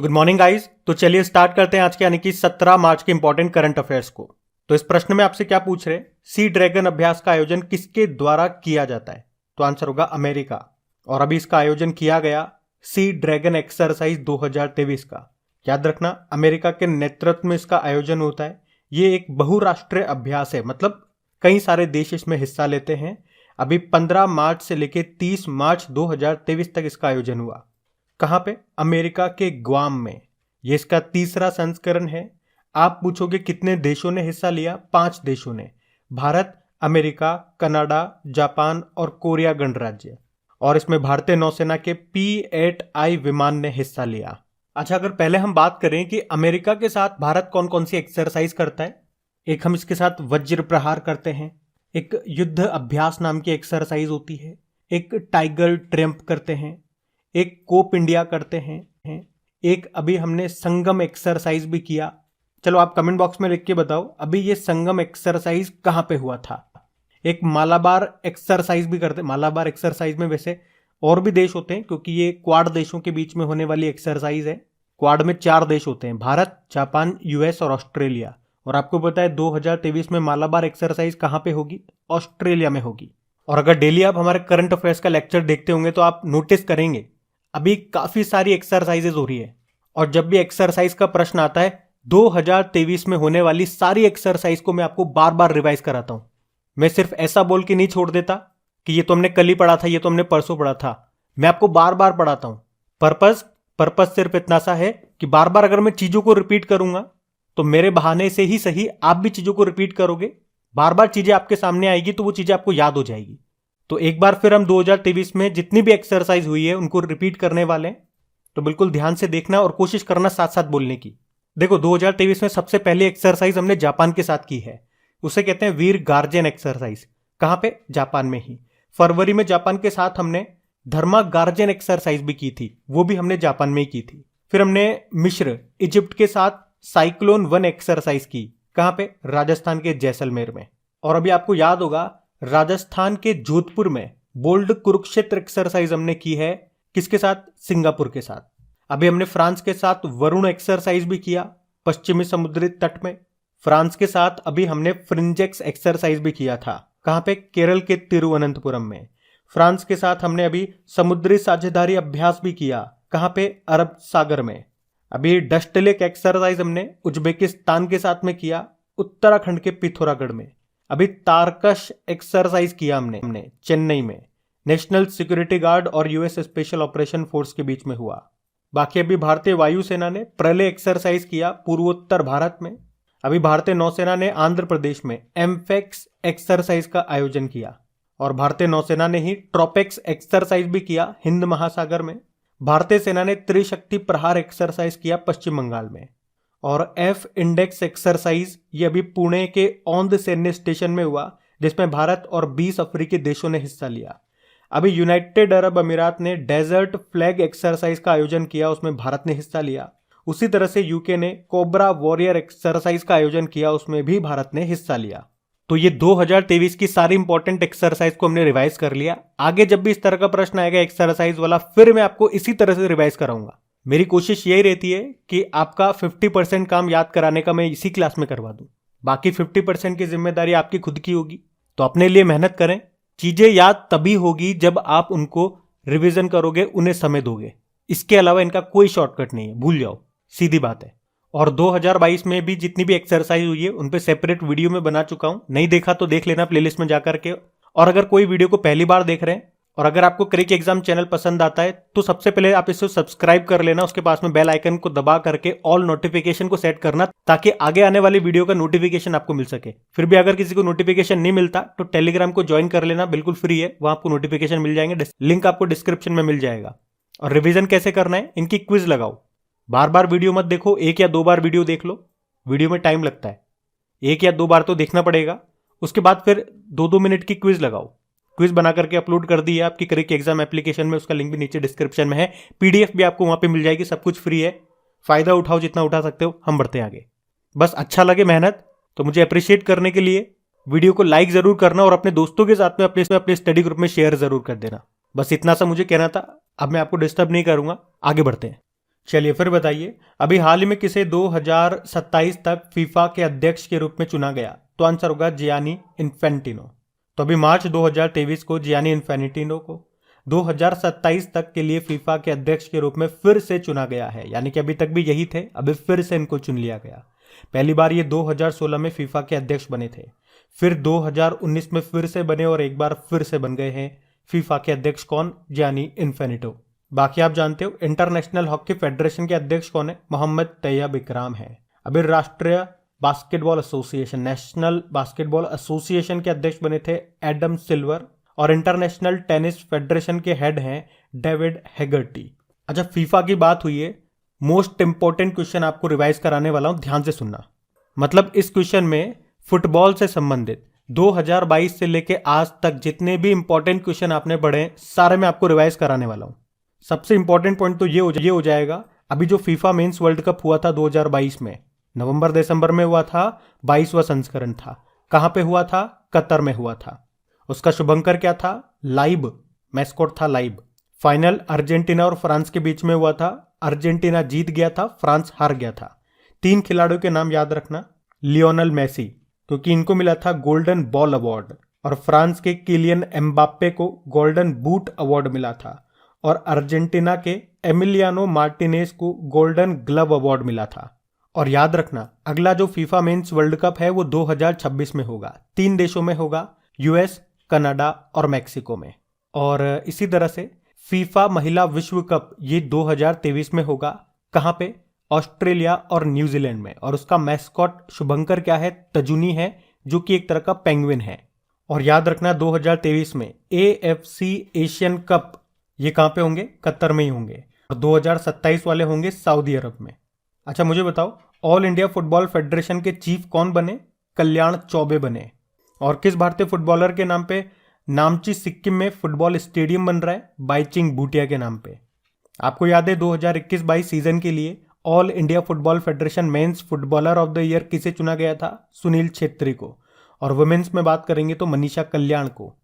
So good morning guys. तो चलिए start करते हैं आज के यानी कि 17 मार्च के इंपॉर्टेंट करंट अफेयर्स को। तो इस प्रश्न में आपसे क्या पूछ रहे हैं, सी ड्रैगन अभ्यास का आयोजन किसके द्वारा किया जाता है? तो आंसर होगा अमेरिका। और अभी इसका आयोजन किया गया सी ड्रैगन एक्सरसाइज 2023 का। याद रखना, अमेरिका के नेतृत्व में इसका आयोजन होता है। ये एक बहुराष्ट्रीय अभ्यास है, मतलब कई सारे देश इसमें हिस्सा लेते हैं। अभी 15 मार्च से लेकर 30 मार्च 2023 तक इसका आयोजन हुआ। कहां पे? अमेरिका के ग्वाम में। ये इसका तीसरा संस्करण है। आप पूछोगे कितने देशों ने हिस्सा लिया? 5 देशों ने, भारत, अमेरिका, कनाडा, जापान और कोरिया गणराज्य। और इसमें भारतीय नौसेना के P-8I विमान ने हिस्सा लिया। अच्छा, अगर पहले हम बात करें कि अमेरिका के साथ भारत कौन कौन सी एक्सरसाइज करता है, एक हम इसके साथ वज्र प्रहार करते हैं, एक युद्ध अभ्यास नाम की एक्सरसाइज होती है, एक टाइगर ट्रम्प करते हैं, एक कोप इंडिया करते हैं, एक अभी हमने संगम एक्सरसाइज भी किया। चलो आप कमेंट बॉक्स में लिख के बताओ अभी ये संगम एक्सरसाइज कहां पे हुआ था। एक मालाबार एक्सरसाइज भी करते। मालाबार एक्सरसाइज में वैसे और भी देश होते हैं क्योंकि ये क्वाड देशों के बीच में होने वाली एक्सरसाइज है। क्वाड में 4 देश होते हैं, भारत, जापान, यूएस और ऑस्ट्रेलिया। और आपको पता है 2023 में मालाबार एक्सरसाइज कहां पे होगी? ऑस्ट्रेलिया में होगी। और अगर डेली आप हमारे करंट अफेयर्स का लेक्चर देखते होंगे तो आप नोटिस करेंगे अभी काफी सारी एक्सरसाइजेज हो रही है। और जब भी एक्सरसाइज का प्रश्न आता है 2023 में होने वाली सारी एक्सरसाइज को मैं आपको बार बार रिवाइज कराता हूं। मैं सिर्फ ऐसा बोल के नहीं छोड़ देता कि ये तो हमने कल ही पढ़ा था, ये तो हमने परसों पढ़ा था। मैं आपको बार बार पढ़ाता हूं। पर्पस सिर्फ इतना सा है कि बार बार अगर मैं चीजों को रिपीट करूंगा तो मेरे बहाने से ही सही आप भी चीजों को रिपीट करोगे। बार बार चीजें आपके सामने आएगी तो वो चीजें आपको याद हो जाएगी। तो एक बार फिर हम 2023 में जितनी भी एक्सरसाइज हुई है उनको रिपीट करने वाले हैं। तो बिल्कुल ध्यान से देखना और कोशिश करना साथ साथ बोलने की। देखो 2023 में सबसे पहली एक्सरसाइज हमने जापान के साथ की है, उसे कहते हैं वीर गार्जन एक्सरसाइज। कहां पे? जापान में ही। फरवरी में जापान के साथ हमने धर्मा गार्जन एक्सरसाइज भी की थी, वो भी हमने जापान में ही की थी। फिर हमने मिस्र इजिप्ट के साथ साइक्लोन 1 एक्सरसाइज की। कहां पे? राजस्थान के जैसलमेर में। और अभी आपको याद होगा राजस्थान के जोधपुर में बोल्ड कुरुक्षेत्र एक्सरसाइज हमने की है। किसके साथ? सिंगापुर के साथ। अभी हमने फ्रांस के साथ वरुण एक्सरसाइज भी किया पश्चिमी समुद्री तट में। फ्रांस के साथ अभी हमने फ्रिंजेक्स एक्सरसाइज भी किया था। कहां पे? केरल के तिरुवनंतपुरम में। फ्रांस के साथ हमने अभी समुद्री साझेदारी अभ्यास भी किया। कहां पे? अरब सागर में। अभी डस्ट लेक एक्सरसाइज हमने उज्बेकिस्तान के साथ में किया, उत्तराखंड के पिथौरागढ़ में। अभी तारकश एक्सरसाइज किया हमने चेन्नई में। नेशनल सिक्योरिटी गार्ड और यूएस स्पेशल ऑपरेशन फोर्स के बीच में हुआ। बाकी अभी भारतीय वायुसेना ने प्रलय एक्सरसाइज किया पूर्वोत्तर भारत में। अभी भारतीय नौसेना ने आंध्र प्रदेश में एम्फेक्स एक्सरसाइज का आयोजन किया। और भारतीय नौसेना ने ही ट्रोपेक्स एक्सरसाइज भी किया हिंद महासागर में। भारतीय सेना ने त्रिशक्ति प्रहार एक्सरसाइज किया पश्चिम बंगाल में। और एफ इंडेक्स एक्सरसाइज ये अभी पुणे के औंध सैन्य स्टेशन में हुआ, जिसमें भारत और 20 अफ्रीकी देशों ने हिस्सा लिया। अभी यूनाइटेड अरब अमीरात ने डेजर्ट फ्लैग एक्सरसाइज का आयोजन किया, उसमें भारत ने हिस्सा लिया। उसी तरह से यूके ने कोबरा वॉरियर एक्सरसाइज का आयोजन किया, उसमें भी भारत ने हिस्सा लिया। तो ये 2023 की सारी इंपॉर्टेंट एक्सरसाइज को हमने रिवाइज कर लिया। आगे जब भी इस तरह का प्रश्न आएगा एक्सरसाइज वाला, फिर मैं आपको इसी तरह से रिवाइज कराऊंगा। मेरी कोशिश यही रहती है कि आपका 50% काम याद कराने का मैं इसी क्लास में करवा दूं। बाकी 50% की जिम्मेदारी आपकी खुद की होगी। तो अपने लिए मेहनत करें। चीजें याद तभी होगी जब आप उनको रिवीजन करोगे, उन्हें समय दोगे। इसके अलावा इनका कोई शॉर्टकट नहीं है, भूल जाओ, सीधी बात है। और 2022 में भी जितनी भी एक्सरसाइज हुई है उन पे सेपरेट वीडियो में बना चुका हूं, नहीं देखा तो देख लेना प्लेलिस्ट में जाकर के। और अगर कोई वीडियो को पहली बार देख रहे हैं और अगर आपको क्रिक एग्जाम चैनल पसंद आता है तो सबसे पहले आप इसे सब्सक्राइब कर लेना, उसके पास में बेल आइकन को दबा करके ऑल नोटिफिकेशन को सेट करना, ताकि आगे आने वाली वीडियो का नोटिफिकेशन आपको मिल सके। फिर भी अगर किसी को नोटिफिकेशन नहीं मिलता तो टेलीग्राम को ज्वाइन कर लेना, बिल्कुल फ्री है, वहां आपको नोटिफिकेशन मिल जाएंगे, लिंक आपको डिस्क्रिप्शन में मिल जाएगा। और रिविजन कैसे करना है, इनकी क्विज लगाओ। बार बार वीडियो मत देखो, 1 या 2 बार वीडियो देख लो। वीडियो में टाइम लगता है, 1 या 2 बार तो देखना पड़ेगा। उसके बाद फिर 2-2 मिनट की क्विज लगाओ। क्विज बना करके अपलोड कर दी है आपकी क्रिक एग्जाम एप्लीकेशन में, उसका लिंक भी नीचे डिस्क्रिप्शन में है। पीडीएफ भी आपको वहां पे मिल जाएगी, सब कुछ फ्री है। फायदा उठाओ जितना उठा सकते हो, हम बढ़ते हैं आगे। बस अच्छा लगे मेहनत तो मुझे अप्रिशिएट करने के लिए वीडियो को लाइक जरूर करना और अपने दोस्तों के साथ में अपने स्टडी ग्रुप में शेयर जरूर कर देना। बस इतना सा मुझे कहना था। अब मैं आपको डिस्टर्ब नहीं करूंगा, आगे बढ़ते हैं। चलिए फिर बताइए, अभी हाल ही में किसे 2027 तक फीफा के अध्यक्ष के रूप में चुना गया? तो आंसर होगा जियानी इन्फेंटिनो। तो अभी मार्च 2023 को जियानी इन्फेंटिनो को 2027 तक के लिए फीफा के अध्यक्ष के रूप में फिर से चुना गया है, यानी कि अभी तक भी यही थे, अभी फिर से इनको चुन लिया गया। पहली बार ये 2016 में फीफा के अध्यक्ष बने थे, फिर 2019 में फिर से बने और एक बार फिर से बन गए हैं फीफा के अध्यक्ष। कौन? Gianni Infantino. बाकी आप जानते हो इंटरनेशनल हॉकी फेडरेशन के अध्यक्ष कौन है? मोहम्मद तैयब इकराम है। अभी राष्ट्रीय basketball association, national basketball association के अध्यक्ष बने थे एडम सिल्वर, और इंटरनेशनल टेनिस फेडरेशन के हेड हैं डेविड हेगर्टी। अच्छा, फीफा की बात हुई है, मोस्ट इंपॉर्टेंट क्वेश्चन आपको रिवाइज कराने वाला हूं, ध्यान से सुनना। मतलब इस क्वेश्चन में फुटबॉल से संबंधित 2022 से लेके आज तक जितने भी इंपॉर्टेंट क्वेश्चन आपने पढ़े सारे मैं आपको रिवाइज कराने वाला हूं। सबसे इंपॉर्टेंट पॉइंट तो ये हो जाएगा, अभी जो फीफा मेंस वर्ल्ड कप हुआ था 2022 में, नवंबर दिसंबर में हुआ था, 22वां संस्करण था। कहां पे हुआ था? कतर में हुआ था। उसका शुभंकर क्या था? लाइव, मैस्कॉट था लाइव। फाइनल अर्जेंटीना और फ्रांस के बीच में हुआ था, अर्जेंटीना जीत गया था, फ्रांस हार गया था। 3 खिलाड़ियों के नाम याद रखना। लियोनल मेसी, क्योंकि इनको मिला था गोल्डन बॉल अवार्ड, और फ्रांस के किलियन एम्बाप्पे को गोल्डन बूट अवार्ड मिला था, और अर्जेंटीना के एमिलियानो मार्टिनेज को गोल्डन ग्लव अवार्ड मिला था। और याद रखना, अगला जो फीफा मेंस वर्ल्ड कप है वो 2026 में होगा। 3 देशों में होगा, यूएस, कनाडा और मैक्सिको में। और इसी तरह से फीफा महिला विश्व कप ये 2023 में होगा। कहां पे? ऑस्ट्रेलिया और न्यूजीलैंड में। और उसका मैस्कॉट शुभंकर क्या है? तजुनी है, जो कि एक तरह का पेंगुइन है। और याद रखना 2023 में AFC एशियन कप ये कहां पे होंगे? कतर में ही होंगे। और 2027 वाले होंगे सऊदी अरब में। अच्छा, मुझे बताओ, ऑल इंडिया फुटबॉल फेडरेशन के चीफ कौन बने? कल्याण चौबे बने। और किस भारतीय फुटबॉलर के नाम पे नामची सिक्किम में फुटबॉल स्टेडियम बन रहा है? बाईचिंग भूटिया के नाम पे। आपको याद है 2021-22 सीजन के लिए All India Football Federation men's footballer of the year किसे चुना गया था? सुनील छेत्री को। और वुमेन्स में बात करेंगे तो मनीषा कल्याण को।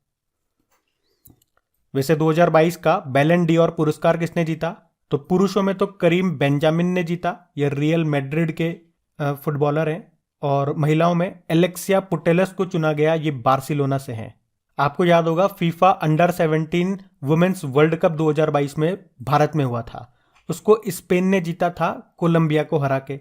वैसे 2022 का बैलन डी'ओर पुरस्कार किसने जीता? तो पुरुषों में तो करीम बेंजामिन ने जीता, ये रियल मैड्रिड के फुटबॉलर हैं। और महिलाओं में एलेक्सिया पुटेलस को चुना गया, ये बार्सिलोना से हैं। आपको याद होगा FIFA under 17 women's World Cup 2022 में भारत में हुआ था, उसको स्पेन ने जीता था कोलंबिया को हरा के।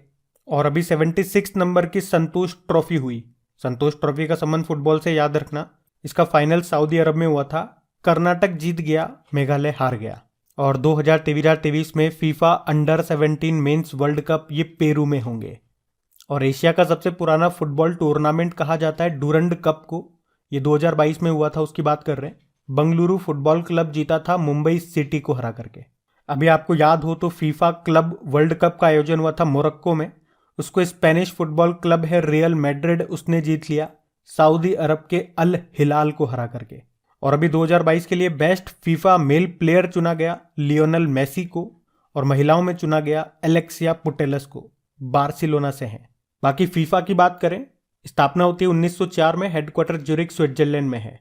और अभी 76 नंबर की संतोष ट्रॉफी हुई। संतोष ट्रॉफी का संबंध फुटबॉल से, याद रखना। इसका फाइनल सऊदी अरब में हुआ था, कर्नाटक जीत गया, मेघालय हार गया। और 2023 में FIFA under 17 mains world cup ये पेरू में होंगे। और एशिया का सबसे पुराना फुटबॉल टूर्नामेंट कहा जाता है डूरंड कप को, ये 2022 में हुआ था, उसकी बात कर रहे हैं। बंगलुरु फुटबॉल क्लब जीता था मुंबई सिटी को हरा करके। अभी आपको याद हो तो फीफा क्लब वर्ल्ड कप का आयोजन हुआ था मोरक्को में, उसको स्पेनिश फुटबॉल क्लब है रियल मैड्रिड, उसने जीत लिया सऊदी अरब के अल हिलाल को हरा करके। और अभी 2022 के लिए बेस्ट फीफा मेल प्लेयर चुना गया लियोनल मेसी को, और महिलाओं में चुना गया एलेक्सिया पुटेलस को, बार्सिलोना से हैं। बाकी फीफा की बात करें, स्थापना होती है 1904 में, हेडक्वार्टर ज्यूरिख स्विट्जरलैंड में है।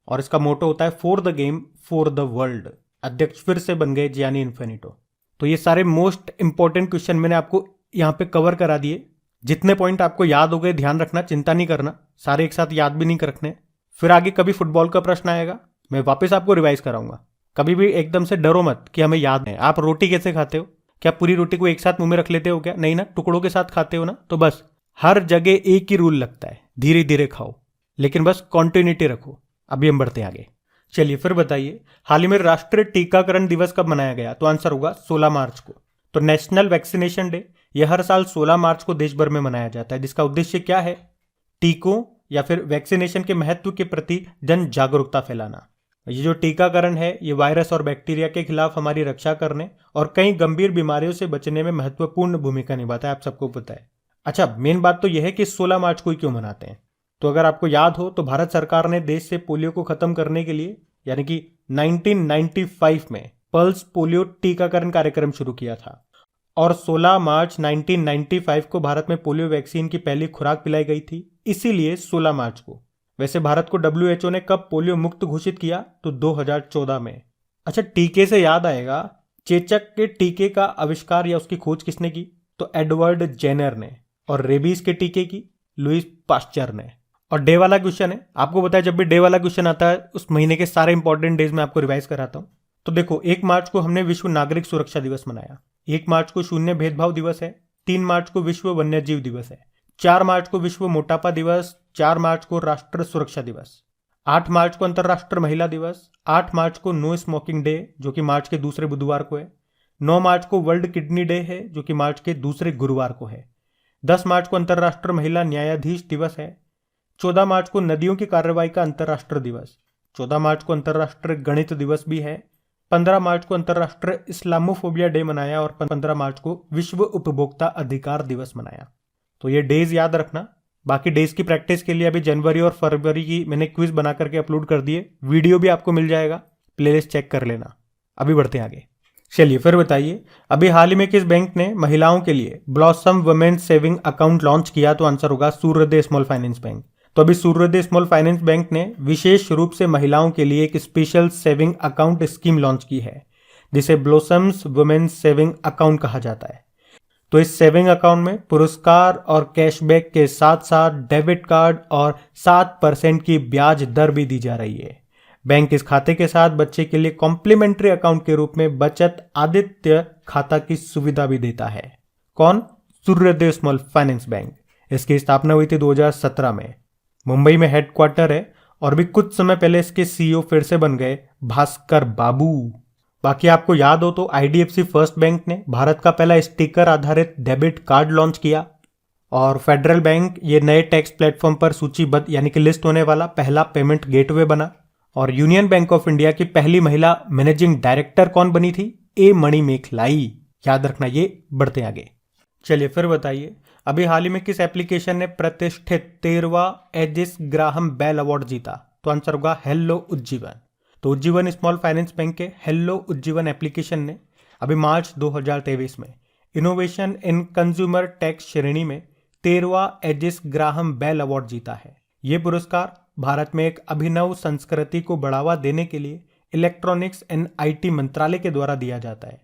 और इसका मोटो होता है for the game for the world. अध्यक्ष फिर से बन गए जियानी इन्फेनिटो। तो ये सारे मोस्ट इंपॉर्टेंट क्वेश्चन मैंने आपको यहाँ पे कवर करा दिए। जितने पॉइंट आपको याद हो गए, ध्यान रखना, चिंता नहीं करना, सारे एक साथ याद भी नहीं रखने। फिर आगे कभी फुटबॉल का प्रश्न आएगा, मैं वापस आपको रिवाइज कराऊंगा। कभी भी एकदम से डरो मत कि हमें याद है। आप रोटी कैसे खाते हो? क्या पूरी रोटी को एक साथ मुंह में रख लेते हो क्या? नहीं ना, टुकड़ों के साथ खाते हो ना। तो बस हर जगह एक ही रूल लगता है, धीरे धीरे खाओ, लेकिन बस कॉन्टिन्यूटी रखो। अभी हम बढ़ते हैं आगे। चलिए फिर बताइए, हाल ही में राष्ट्रीय टीकाकरण दिवस कब मनाया गया? तो आंसर होगा 16 मार्च को। तो नेशनल वैक्सीनेशन डे यह हर साल 16 मार्च को देश भर में मनाया जाता है, जिसका उद्देश्य क्या है? टीकों या फिर वैक्सीनेशन के महत्व के प्रति जन जागरूकता फैलाना। ये जो टीकाकरण है ये वायरस और बैक्टीरिया के खिलाफ हमारी रक्षा करने और कई गंभीर बीमारियों से बचने में महत्वपूर्ण भूमिका निभाता है, आप सबको पता है। अच्छा, मेन बात तो यह है कि 16 मार्च को ही क्यों मनाते हैं। तो अगर आपको याद हो तो भारत सरकार ने देश से पोलियो को खत्म करने के लिए यानी कि 1995 में पल्स पोलियो टीकाकरण कार्यक्रम शुरू किया था, और 16 मार्च 1995 को भारत में पोलियो वैक्सीन की पहली खुराक पिलाई गई थी, इसीलिए 16 मार्च को। वैसे भारत को WHO ने कब पोलियो मुक्त घोषित किया? तो 2014 में। अच्छा, टीके से याद आएगा, चेचक के टीके का आविष्कार या उसकी खोज किसने की? तो एडवर्ड जेनर ने। और रेबीज के टीके की लुईस पास्चर ने। और डे वाला क्वेश्चन है, आपको बताया जब भी डे वाला क्वेश्चन आता है उस महीने के सारे इंपॉर्टेंट डेज में आपको रिवाइज कराता हूं। तो देखो, 1 मार्च को हमने विश्व नागरिक सुरक्षा दिवस मनाया, 1 मार्च को शून्य भेदभाव दिवस है, 3 मार्च को विश्व वन्यजीव दिवस है, 4 मार्च को विश्व मोटापा दिवस, 4 मार्च को राष्ट्र सुरक्षा दिवस, 8 मार्च को अंतर्राष्ट्रीय महिला दिवस, 8 मार्च को नो स्मोकिंग डे जो कि मार्च के दूसरे बुधवार को है, 9 मार्च को वर्ल्ड किडनी डे है जो कि मार्च के दूसरे गुरुवार को है, 10 मार्च को अंतर्राष्ट्रीय महिला न्यायाधीश दिवस है, 14 मार्च को नदियों की कार्रवाई का अंतर्राष्ट्रीय दिवस, 14 मार्च को अंतर्राष्ट्रीय गणित दिवस भी है, 15 मार्च को अंतर्राष्ट्रीय इस्लामोफोबिया डे मनाया और 15 मार्च को विश्व उपभोक्ता अधिकार दिवस मनाया। तो ये डेज याद रखना। बाकी डेज की प्रैक्टिस के लिए अभी जनवरी और फरवरी की मैंने क्विज बना करके अपलोड कर दिए, वीडियो भी आपको मिल जाएगा, प्लेलिस्ट चेक कर लेना। अभी बढ़ते हैं आगे। चलिए फिर बताइए, अभी हाल ही में किस बैंक ने महिलाओं के लिए Blossom women's saving account launch किया? तो आंसर होगा सूर्योदय स्मॉल फाइनेंस बैंक। तो अभी सूर्योदय स्मॉल फाइनेंस बैंक ने विशेष रूप से महिलाओं के लिए एक special saving account scheme launch की है जिसे ब्लॉसम्स वुमेन्स सेविंग अकाउंट कहा जाता है। तो इस सेविंग अकाउंट में पुरस्कार और कैशबैक के साथ साथ डेबिट कार्ड और 7% की ब्याज दर भी दी जा रही है। बैंक इस खाते के साथ बच्चे के लिए कॉम्प्लीमेंट्री अकाउंट के रूप में बचत आदित्य खाता की सुविधा भी देता है। कौन? सूर्योदय स्मॉल फाइनेंस बैंक। इसकी स्थापना हुई थी 2017 में। मुंबई में हेडक्वार्टर है और भी कुछ समय पहले इसके सीईओ फिर से बन गए भास्कर बाबू। बाकी आपको याद हो तो आईडीएफसी फर्स्ट बैंक ने भारत का पहला स्टिकर आधारित डेबिट कार्ड लॉन्च किया और फेडरल बैंक ये नए टैक्स प्लेटफॉर्म पर सूचीबद्ध यानी कि लिस्ट होने वाला पहला पेमेंट गेटवे बना। और यूनियन बैंक ऑफ इंडिया की पहली महिला मैनेजिंग डायरेक्टर कौन बनी थी? ए मणिमेखलाई। याद रखना ये। बढ़ते आगे। चलिए फिर बताइए, अभी हाल ही में किस एप्लीकेशन ने प्रतिष्ठित 13वां एजिस ग्राहम बेल अवार्ड जीता? तो आंसर होगा हेलो उज्जीवन। तो उज्जीवन स्मॉल फाइनेंस बैंक के हेलो उज्जीवन एप्लीकेशन ने अभी मार्च 2023 में इनोवेशन इन कंज्यूमर टैक्स श्रेणी में 13वां एजिस ग्राहम बेल अवार्ड जीता है। ये पुरस्कार भारत में एक अभिनव संस्कृति को बढ़ावा देने के लिए इलेक्ट्रॉनिक्स एंड आईटी मंत्रालय के द्वारा दिया जाता है।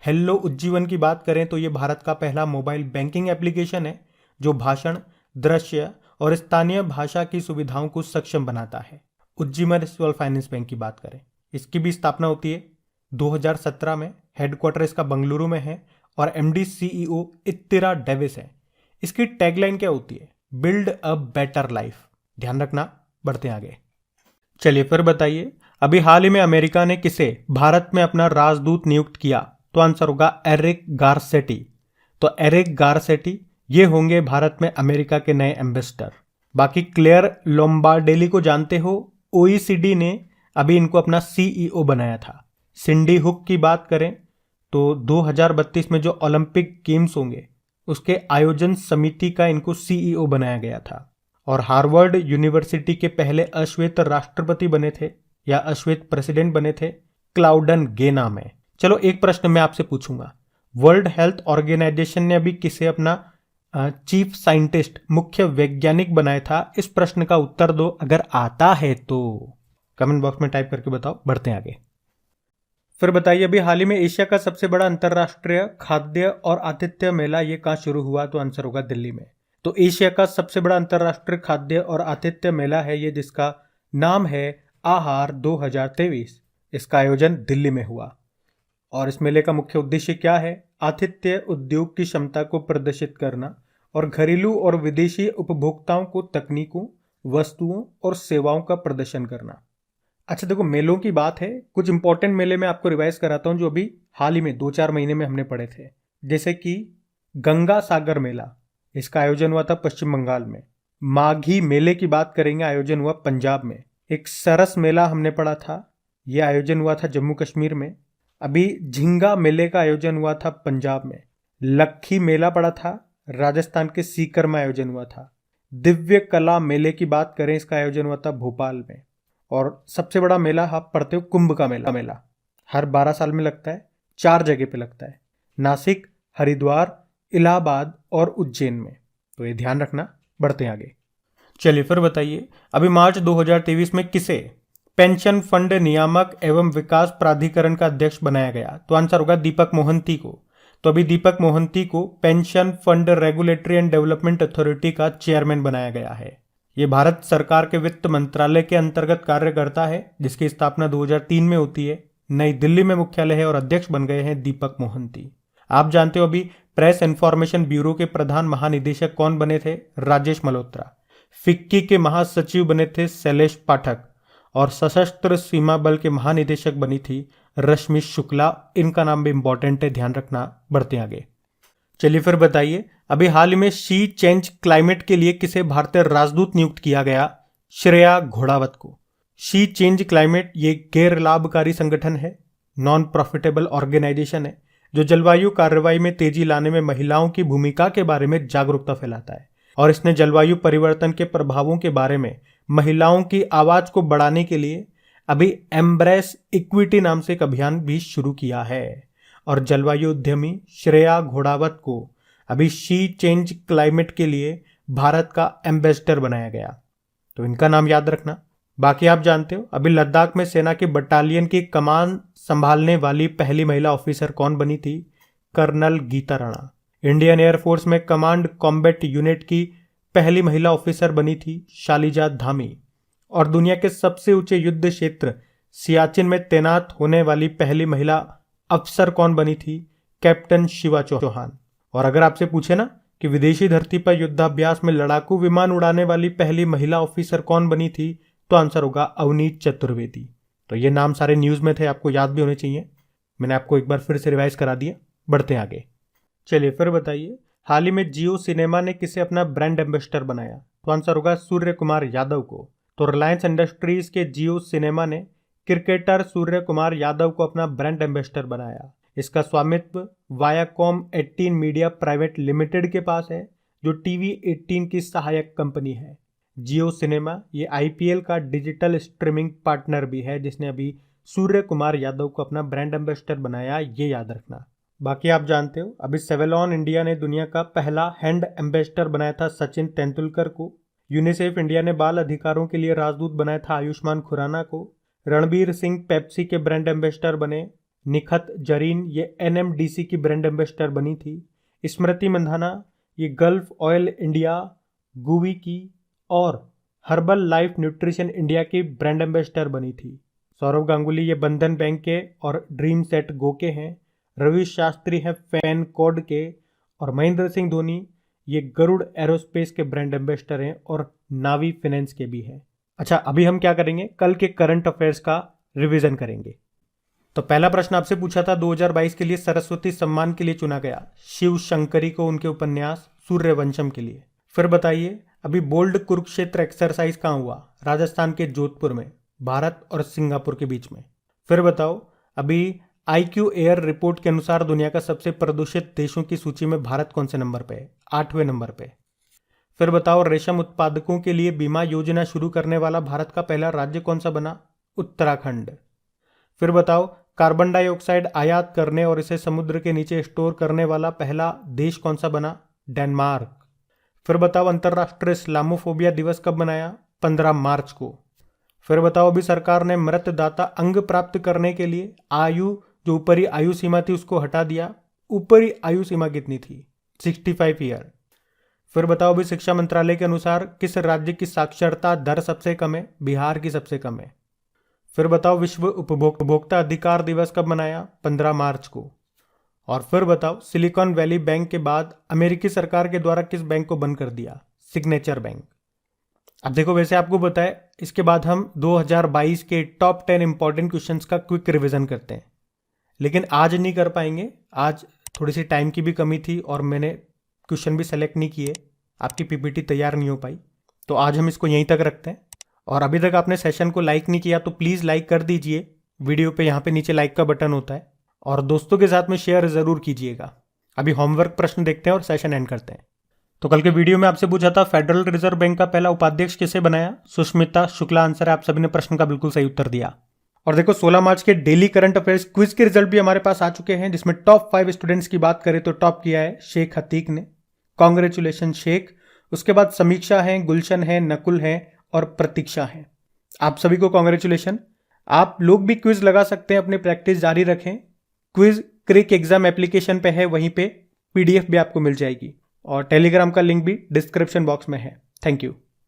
हेलो उज्जीवन की बात करें तो ये भारत का पहला मोबाइल बैंकिंग एप्लीकेशन है जो भाषण, दृश्य और स्थानीय भाषा की सुविधाओं को सक्षम बनाता है। उज्जीवन स्मॉल फाइनेंस बैंक की बात करें, इसकी भी स्थापना होती है 2017 में। हेडक्वार्टर इसका बंगलुरु में है और एमडी सीईओ इत्तिरा डेविस है। इसकी टैगलाइन क्या होती है? Build a better life. ध्यान रखना। बढ़ते हैं आगे। चलिए फिर बताइए, अभी हाल ही में अमेरिका ने किसे भारत में अपना राजदूत नियुक्त किया? तो आंसर होगा एरिक गारसेटी। तो एरिक गारसेटी ये होंगे भारत में अमेरिका के नए एम्बेसडर। बाकी क्लेयर लोम्बार्डेली को जानते हो, ओईसीडी ने अभी इनको अपना सीईओ बनाया था। सिंडी हुक की बात करें तो 2032 में जो ओलंपिक गेम्स होंगे उसके आयोजन समिति का इनको सीईओ बनाया गया था। और हार्वर्ड यूनिवर्सिटी के पहले अश्वेत राष्ट्रपति बने थे या अश्वेत प्रेसिडेंट बने थे क्लाउडन गे नाम है। चलो एक प्रश्न मैं आपसे पूछूंगा, वर्ल्ड हेल्थ ऑर्गेनाइजेशन ने अभी किसे अपना चीफ साइंटिस्ट, मुख्य वैज्ञानिक बनाया था? इस प्रश्न का उत्तर दो, अगर आता है तो कमेंट बॉक्स में टाइप करके बताओ। बढ़ते हैं आगे। फिर बताइए, अभी हाल ही में एशिया का सबसे बड़ा अंतर्राष्ट्रीय खाद्य और आतिथ्य मेला ये कहाँ शुरू हुआ? तो आंसर होगा दिल्ली में। तो एशिया का सबसे बड़ा अंतर्राष्ट्रीय खाद्य और आतिथ्य मेला है ये, जिसका नाम है आहार 2023। इसका आयोजन दिल्ली में हुआ और इस मेले का मुख्य उद्देश्य क्या है? आतिथ्य उद्योग की क्षमता को प्रदर्शित करना और घरेलू और विदेशी उपभोक्ताओं को तकनीकों, वस्तुओं और सेवाओं का प्रदर्शन करना। अच्छा देखो, मेलों की बात है, कुछ इंपॉर्टेंट मेले मैं आपको रिवाइज कराता हूं जो अभी हाल ही में 2-4 महीने में हमने पढ़े थे। जैसे कि गंगा सागर मेला, इसका आयोजन हुआ था पश्चिम बंगाल में। माघी मेले की बात करेंगे, आयोजन हुआ पंजाब में। एक सरस मेला हमने पढ़ा था, यह आयोजन हुआ था जम्मू कश्मीर में। अभी झिंगा मेले का आयोजन हुआ था पंजाब में। लक्खी मेला पड़ा था, राजस्थान के सीकर में आयोजन हुआ था। दिव्य कला मेले की बात करें, इसका आयोजन हुआ था भोपाल में। और सबसे बड़ा मेला आप पढ़ते हो कुंभ का मेला हर 12 साल में लगता है, 4 जगह पे लगता है, नासिक, हरिद्वार, इलाहाबाद और उज्जैन में। तो ये ध्यान रखना। बढ़ते हैं आगे। चलिए फिर बताइए, अभी मार्च 2023 में किसे पेंशन फंड नियामक एवं विकास प्राधिकरण का अध्यक्ष बनाया गया? तो आंसर होगा दीपक मोहंती को। तो अभी दीपक मोहंती को pension fund regulatory and development authority का चेयरमैन बनाया गया है। ये भारत सरकार के वित्त मंत्रालय के अंतर्गत कार्य करता है, जिसकी स्थापना 2003 में होती है। नई दिल्ली में मुख्यालय है और अध्यक्ष बन गए हैं दीपक मोहंती। आप जानते हो अभी प्रेस इंफॉर्मेशन ब्यूरो के प्रधान महानिदेशक कौन बने थे? राजेश मल्होत्रा। फिक्की के महासचिव बने थे शैलेश पाठक और सशस्त्र सीमा बल के महानिदेशक बनी थी रश्मि शुक्ला। इनका नाम भी इंपॉर्टेंट है, ध्यान रखना। बढ़ते आगे। चलिए फिर बताइए, अभी हाल ही में सी चेंज क्लाइमेट के लिए किसे भारतीय राजदूत नियुक्त किया गया? श्रेया घोड़ावत को। सी चेंज क्लाइमेट ये गैर लाभकारी संगठन है, नॉन प्रॉफिटेबल ऑर्गेनाइजेशन है, जो जलवायु कार्रवाई में तेजी लाने में महिलाओं की भूमिका के बारे में जागरूकता फैलाता है और इसने जलवायु परिवर्तन के प्रभावों के बारे में महिलाओं की आवाज को बढ़ाने के लिए अभी एम्ब्रेस इक्विटी नाम से एक अभियान भी शुरू किया है। और जलवायु उद्यमी श्रेया घोड़ावत को अभी सी चेंज क्लाइमेट के लिए भारत का एम्बेसडर बनाया गया, तो इनका नाम याद रखना। बाकी आप जानते हो अभी लद्दाख में सेना की बटालियन की कमान संभालने वाली पहली महिला ऑफिसर कौन बनी थी? Colonel Geeta Rana. Indian air force में कमांड कॉम्बैट यूनिट की पहली महिला ऑफिसर बनी थी शालिजा धामी। और दुनिया के सबसे ऊंचे युद्ध क्षेत्र सियाचिन में तैनात होने वाली पहली महिला अफसर कौन बनी थी? कैप्टन शिवा चौहान। और अगर आपसे पूछे ना कि विदेशी धरती पर युद्धाभ्यास में लड़ाकू विमान उड़ाने वाली पहली महिला ऑफिसर कौन बनी थी, तो आंसर होगा अवनीत चतुर्वेदी। तो ये नाम सारे न्यूज में थे, आपको याद भी होने चाहिए। मैंने आपको एक बार फिर से रिवाइज करा दिया। बढ़ते आगे। चलिए फिर बताइए, हाल ही में जियो सिनेमा ने किसे अपना ब्रांड एम्बेसडर बनाया? तो आंसर होगा सूर्य कुमार यादव को। तो रिलायंस इंडस्ट्रीज के जियो सिनेमा ने क्रिकेटर सूर्य कुमार यादव को अपना ब्रांड एम्बेसडर बनाया। इसका स्वामित्व वायाकॉम 18 मीडिया प्राइवेट लिमिटेड के पास है, जो टीवी 18 की सहायक कंपनी है। जियो सिनेमा ये आईपीएल का डिजिटल स्ट्रीमिंग पार्टनर भी है, जिसने अभी सूर्य कुमार यादव को अपना ब्रांड एम्बेसडर बनाया, ये याद रखना। बाकी आप जानते हो अभी सेवेलॉन इंडिया ने दुनिया का पहला हैंड एम्बेसडर बनाया था सचिन तेंदुलकर को। यूनिसेफ इंडिया ने बाल अधिकारों के लिए राजदूत बनाया था आयुष्मान खुराना को। रणबीर सिंह पेप्सी के ब्रांड एम्बेसडर बने। निखत जरीन ये एनएमडीसी की ब्रांड एम्बेसडर बनी थी। स्मृति मंधाना ये गल्फ ऑयल इंडिया, गुवी की और हर्बल लाइफ न्यूट्रिशन इंडिया की ब्रांड एम्बेसडर बनी थी। सौरव गांगुली ये बंधन बैंक के और ड्रीम सेट गो के हैं। रवि शास्त्री हैं फैन कोड के और महेंद्र सिंह धोनी ये गरुड़ एरोस्पेस के ब्रांड एम्बेसडर हैं और नावी फाइनेंस के भी हैं। अच्छा, अभी हम क्या करेंगे, कल के करंट अफेयर्स का रिवीजन करेंगे। तो पहला प्रश्न आपसे पूछा था 2022 के लिए सरस्वती सम्मान के लिए चुना गया शिव शंकरी को उनके उपन्यास सूर्यवंशम के लिए। फिर बताइए अभी बोल्ड कुरुक्षेत्र एक्सरसाइज कहाँ हुआ? राजस्थान के जोधपुर में, भारत और सिंगापुर के बीच में। फिर बताओ अभी IQ एयर रिपोर्ट के अनुसार दुनिया का सबसे प्रदूषित देशों की सूची में भारत कौन से नंबर पे है? 8वें नंबर पे। फिर बताओ रेशम उत्पादकों के लिए बीमा योजना शुरू करने वाला भारत का पहला राज्य कौन सा बना? उत्तराखंड। फिर बताओ कार्बन डाइऑक्साइड आयात करने और इसे समुद्र के नीचे स्टोर करने वाला पहला देश कौन सा बना? डेनमार्क। फिर बताओ अंतर्राष्ट्रीय इस्लामोफोबिया दिवस कब मनाया? 15 मार्च को। फिर बताओ अभी सरकार ने मृतदाता अंग प्राप्त करने के लिए आयु, जो ऊपरी आयु सीमा थी उसको हटा दिया। ऊपरी आयु सीमा कितनी थी? 65 ईयर। फिर बताओ अभी शिक्षा मंत्रालय के अनुसार किस राज्य की साक्षरता दर सबसे कम है? बिहार की सबसे कम है। फिर बताओ विश्व उपभोक्ता अधिकार दिवस कब मनाया? 15 मार्च को। और फिर बताओ सिलिकॉन वैली बैंक के बाद अमेरिकी सरकार के द्वारा किस बैंक को बंद कर दिया? Signature bank. अब देखो, वैसे आपको बताए इसके बाद हम 2022 के टॉप 10 इंपॉर्टेंट क्वेश्चंस का क्विक रिवीजन करते हैं, लेकिन आज नहीं कर पाएंगे। आज थोड़ी सी टाइम की भी कमी थी और मैंने क्वेश्चन भी सेलेक्ट नहीं किए, आपकी पीपीटी तैयार नहीं हो पाई, तो आज हम इसको यहीं तक रखते हैं। और अभी तक आपने सेशन को लाइक नहीं किया तो प्लीज़ लाइक कर दीजिए वीडियो पे, यहाँ पे नीचे लाइक का बटन होता है, और दोस्तों के साथ में शेयर ज़रूर कीजिएगा। अभी होमवर्क प्रश्न देखते हैं और सेशन एंड करते हैं। तो कल के वीडियो में आपसे पूछा था फेडरल रिजर्व बैंक का पहला उपाध्यक्ष किसे बनाया? सुष्मिता शुक्ला आंसर है। आप सभी ने प्रश्न का बिल्कुल सही उत्तर दिया। और देखो 16 मार्च के डेली करंट अफेयर्स क्विज के रिजल्ट भी हमारे पास आ चुके हैं, जिसमें टॉप 5 स्टूडेंट्स की बात करें तो टॉप किया है शेख हतीक ने। कॉन्ग्रेचुलेशन शेख। उसके बाद समीक्षा है, गुलशन है, नकुल है और प्रतीक्षा है। आप सभी को कॉन्ग्रेचुलेशन। आप लोग भी क्विज लगा सकते हैं, अपनी प्रैक्टिस जारी रखें। क्विज क्रिक एग्जाम एप्लीकेशन पे है, वहीं पे PDF भी आपको मिल जाएगी और टेलीग्राम का लिंक भी डिस्क्रिप्शन बॉक्स में है। Thank you.